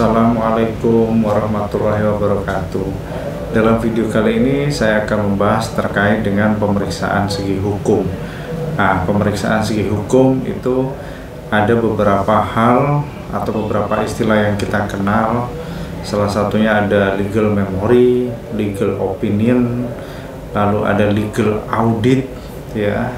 Assalamualaikum warahmatullahi wabarakatuh. Dalam video kali ini saya akan membahas terkait dengan pemeriksaan segi hukum. Nah, pemeriksaan segi hukum itu ada beberapa hal atau beberapa istilah yang kita kenal. Salah satunya ada legal memory, legal opinion, lalu ada legal audit, ya.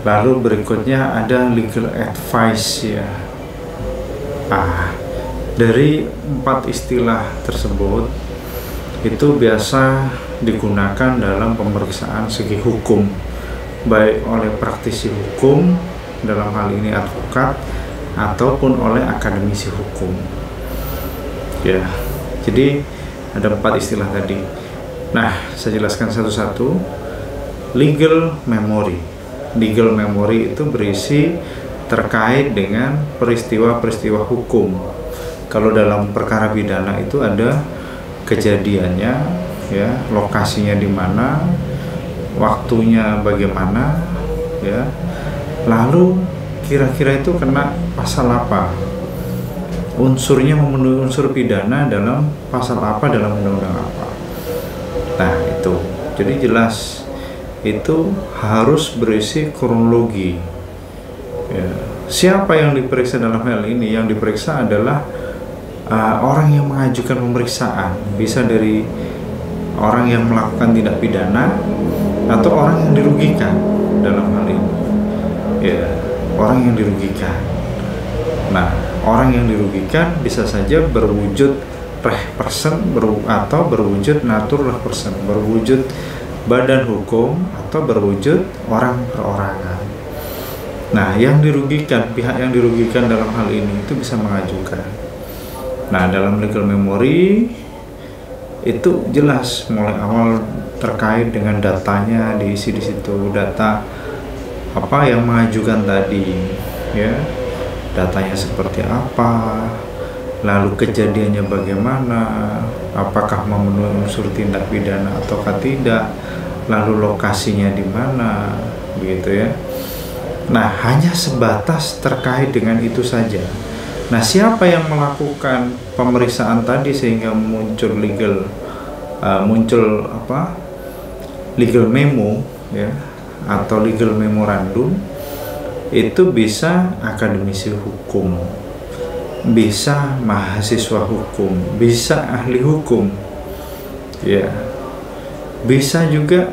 Lalu berikutnya ada legal advice, ya. Dari 4 istilah tersebut itu biasa digunakan dalam pemeriksaan segi hukum, baik oleh praktisi hukum, dalam hal ini advokat, ataupun oleh akademisi hukum. Ya, jadi ada 4 istilah tadi. Nah, saya jelaskan satu-satu. Legal memory. Legal memory itu berisi terkait dengan peristiwa-peristiwa hukum. Kalau dalam perkara pidana itu ada kejadiannya, ya, lokasinya di mana, waktunya bagaimana, ya. Lalu kira-kira itu kena pasal apa? Unsurnya memenuhi unsur pidana dalam pasal apa, dalam undang-undang apa. Nah, itu. Jadi jelas itu harus berisi kronologi. Ya. Siapa yang diperiksa dalam hal ini? Yang diperiksa adalah orang yang mengajukan pemeriksaan, bisa dari orang yang melakukan tindak pidana atau orang yang dirugikan dalam hal ini, ya, orang yang dirugikan. Nah, orang yang dirugikan bisa saja berwujud reh person atau berwujud natur reh person, berwujud badan hukum atau berwujud orang perorangan. Nah, yang dirugikan, pihak yang dirugikan dalam hal ini itu bisa mengajukan. Nah, dalam legal memory itu jelas mulai awal terkait dengan datanya diisi di situ, data apa yang mengajukan tadi, ya, datanya seperti apa, lalu kejadiannya bagaimana, apakah memenuhi unsur tindak pidana ataukah tidak, lalu lokasinya di mana, begitu ya. Nah, hanya sebatas terkait dengan itu saja. Nah, siapa yang melakukan pemeriksaan tadi sehingga muncul legal legal memo, ya, atau legal memorandum, itu bisa akademisi hukum, bisa mahasiswa hukum, bisa ahli hukum, ya, bisa juga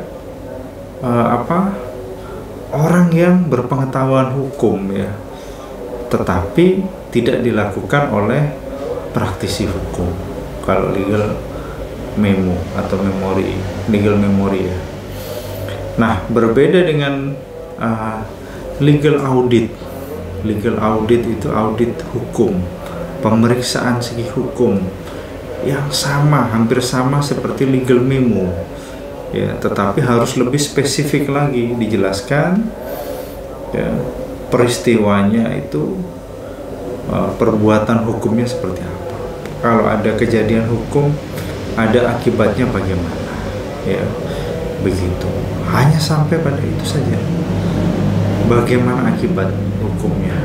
orang yang berpengetahuan hukum, ya, tetapi tidak dilakukan oleh praktisi hukum. Kalau legal memo atau memori, legal memory, ya. Nah, berbeda dengan legal audit. Legal audit itu audit hukum, pemeriksaan segi hukum yang sama, hampir sama seperti legal memo, ya, tetapi harus lebih spesifik lagi dijelaskan, ya, peristiwanya itu, perbuatan hukumnya seperti apa. Kalau ada kejadian hukum, ada akibatnya bagaimana, ya, begitu. Hanya sampai pada itu saja. Bagaimana akibat hukumnya,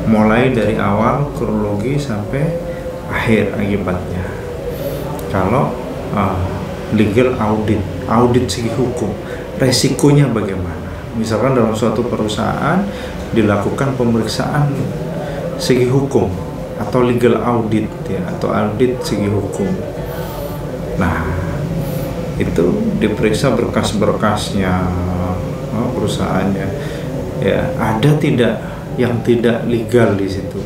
mulai dari awal kronologi sampai akhir akibatnya. Kalau legal audit, audit segi hukum, resikonya bagaimana. Misalkan dalam suatu perusahaan dilakukan pemeriksaan segi hukum atau legal audit, ya, atau audit segi hukum. Nah, itu diperiksa berkas-berkasnya, perusahaannya, ya, ada tidak yang tidak legal di situ,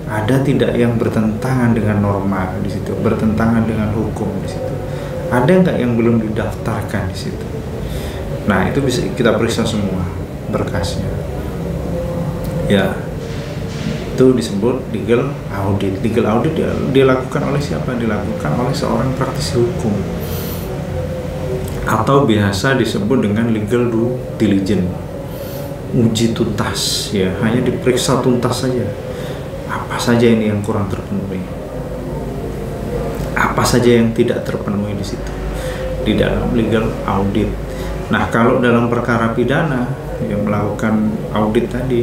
ada tidak yang bertentangan dengan norma di situ, bertentangan dengan hukum di situ, ada nggak yang belum didaftarkan di situ. Nah, itu bisa kita periksa semua berkasnya, ya. Itu disebut legal audit. Legal audit dilakukan oleh siapa? Dilakukan oleh seorang praktisi hukum, atau biasa disebut dengan legal due diligence, uji tuntas, ya, hanya diperiksa tuntas saja. Apa saja ini yang kurang terpenuhi, apa saja yang tidak terpenuhi di situ di dalam legal audit. Nah, kalau dalam perkara pidana yang melakukan audit tadi,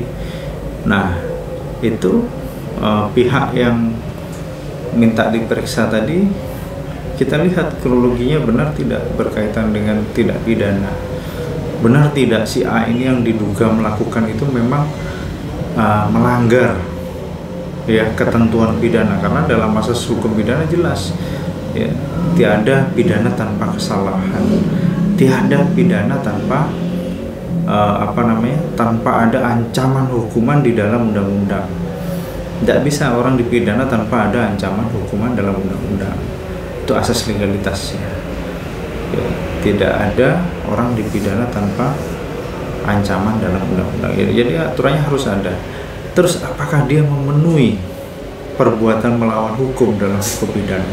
nah, itu pihak yang minta diperiksa tadi, kita lihat kronologinya benar tidak berkaitan dengan tindak pidana. Benar tidak si A ini yang diduga melakukan itu memang melanggar ya ketentuan pidana, karena dalam asas hukum pidana jelas ya, tiada pidana tanpa kesalahan, tiada pidana tanpa tanpa ada ancaman hukuman di dalam undang-undang. Tidak bisa orang dipidana tanpa ada ancaman hukuman dalam undang-undang. Itu asas legalitasnya ya, tidak ada orang dipidana tanpa ancaman dalam undang-undang ya, jadi aturannya harus ada. Terus apakah dia memenuhi perbuatan melawan hukum dalam hukum pidana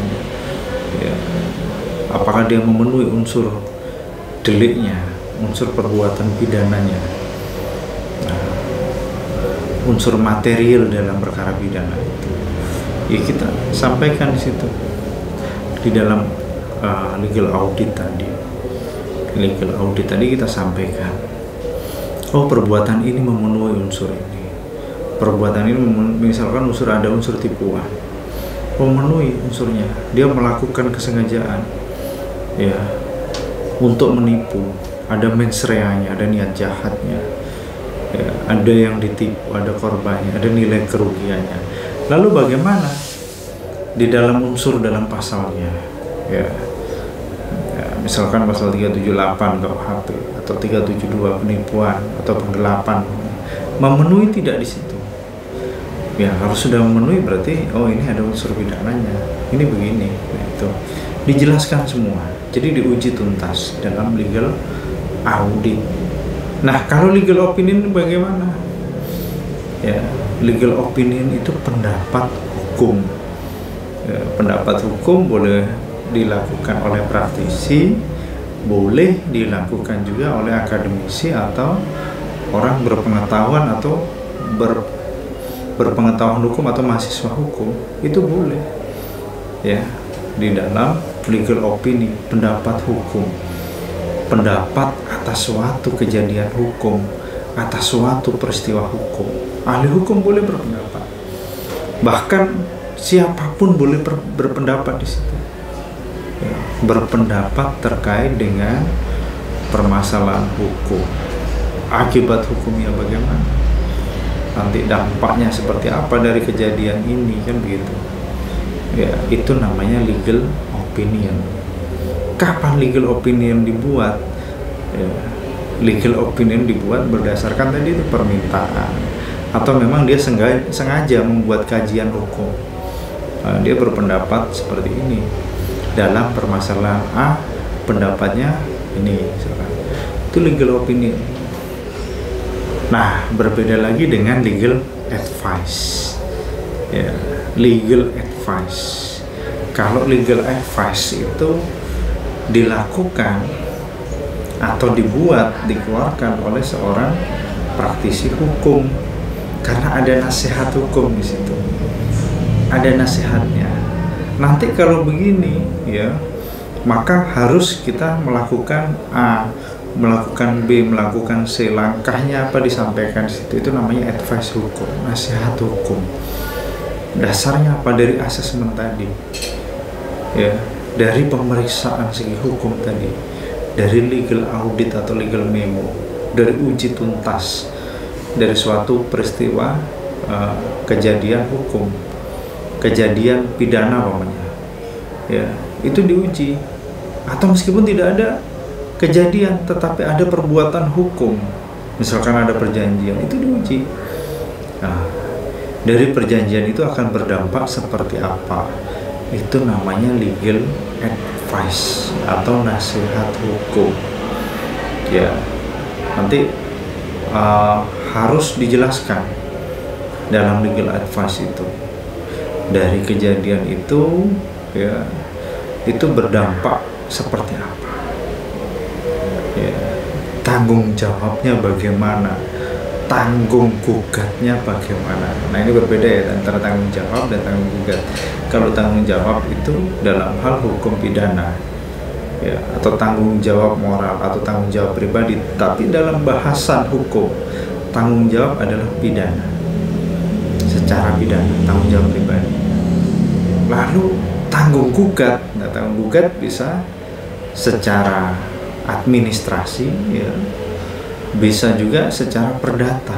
ya, apakah dia memenuhi unsur deliknya, unsur perbuatan pidananya, unsur material dalam perkara pidana itu ya, kita sampaikan di situ di dalam legal audit tadi. Legal audit tadi kita sampaikan, oh perbuatan ini memenuhi unsur ini, perbuatan ini misalkan ada unsur tipuan, memenuhi unsurnya, dia melakukan kesengajaan ya untuk menipu, ada mens reanya, ada niat jahatnya ya, ada yang ditipu, ada korbannya, ada nilai kerugiannya. Lalu bagaimana di dalam unsur dalam pasalnya ya, misalkan pasal 378 KUHP atau 372 penipuan atau penggelapan, memenuhi tidak di situ ya, harus sudah memenuhi, berarti oh ini ada unsur pidananya, ini begini. Nah, itu dijelaskan semua, jadi diuji tuntas dalam legal audit. Nah, kalau legal opinion bagaimana? Ya, legal opinion itu pendapat hukum. Ya, pendapat hukum boleh dilakukan oleh praktisi, boleh dilakukan juga oleh akademisi atau orang berpengetahuan atau berpengetahuan hukum atau mahasiswa hukum, itu boleh ya di dalam legal opinion, pendapat hukum, pendapat atas suatu kejadian hukum, atas suatu peristiwa hukum. Ahli hukum boleh berpendapat, bahkan siapapun boleh berpendapat di situ ya, berpendapat terkait dengan permasalahan hukum, akibat hukumnya bagaimana, nanti dampaknya seperti apa dari kejadian ini, kan begitu ya. Itu namanya legal opinion. Kapan legal opinion dibuat ya, legal opinion dibuat berdasarkan tadi itu permintaan, atau memang dia sengaja membuat kajian hukum. Dia berpendapat seperti ini dalam permasalahan A, pendapatnya ini misalkan, itu legal opinion. Nah, berbeda lagi dengan legal advice ya, legal advice. Kalau legal advice itu dilakukan atau dikeluarkan oleh seorang praktisi hukum, karena ada nasihat hukum di situ, ada nasihatnya. Nanti kalau begini ya, maka harus kita melakukan A, melakukan B, melakukan C, langkahnya apa disampaikan di situ. Itu namanya advice hukum, nasihat hukum. Dasarnya apa? Dari asesmen tadi ya, dari pemeriksaan segi hukum tadi, dari legal audit atau legal memo, dari uji tuntas dari suatu peristiwa kejadian hukum, kejadian pidana umpamanya ya, itu diuji. Atau meskipun tidak ada kejadian tetapi ada perbuatan hukum, misalkan ada perjanjian, itu diuji. Nah, dari perjanjian itu akan berdampak seperti apa, itu namanya legal advice atau nasihat hukum ya. Nanti harus dijelaskan dalam legal advice itu, dari kejadian itu ya, itu berdampak seperti apa ya, tanggung jawabnya bagaimana, tanggung gugatnya bagaimana. Nah, ini berbeda ya antara tanggung jawab dan tanggung gugat. Kalau tanggung jawab itu dalam hal hukum pidana ya, atau tanggung jawab moral atau tanggung jawab pribadi, tapi dalam bahasan hukum tanggung jawab adalah pidana. secara pidana, tanggung jawab pribadi. Lalu tanggung gugat, nah tanggung gugat bisa secara administrasi, ya, bisa juga secara perdata.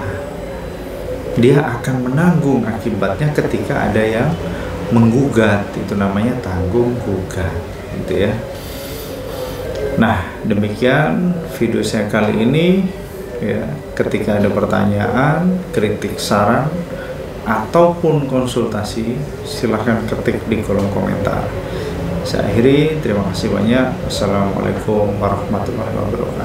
Dia akan menanggung akibatnya ketika ada yang menggugat, itu namanya tanggung gugat, gitu ya. Nah, demikian video saya kali ini, ya. Ketika ada pertanyaan, kritik, saran, ataupun konsultasi, silahkan ketik di kolom komentar. Saya akhiri, terima kasih banyak. Wassalamualaikum warahmatullahi wabarakatuh.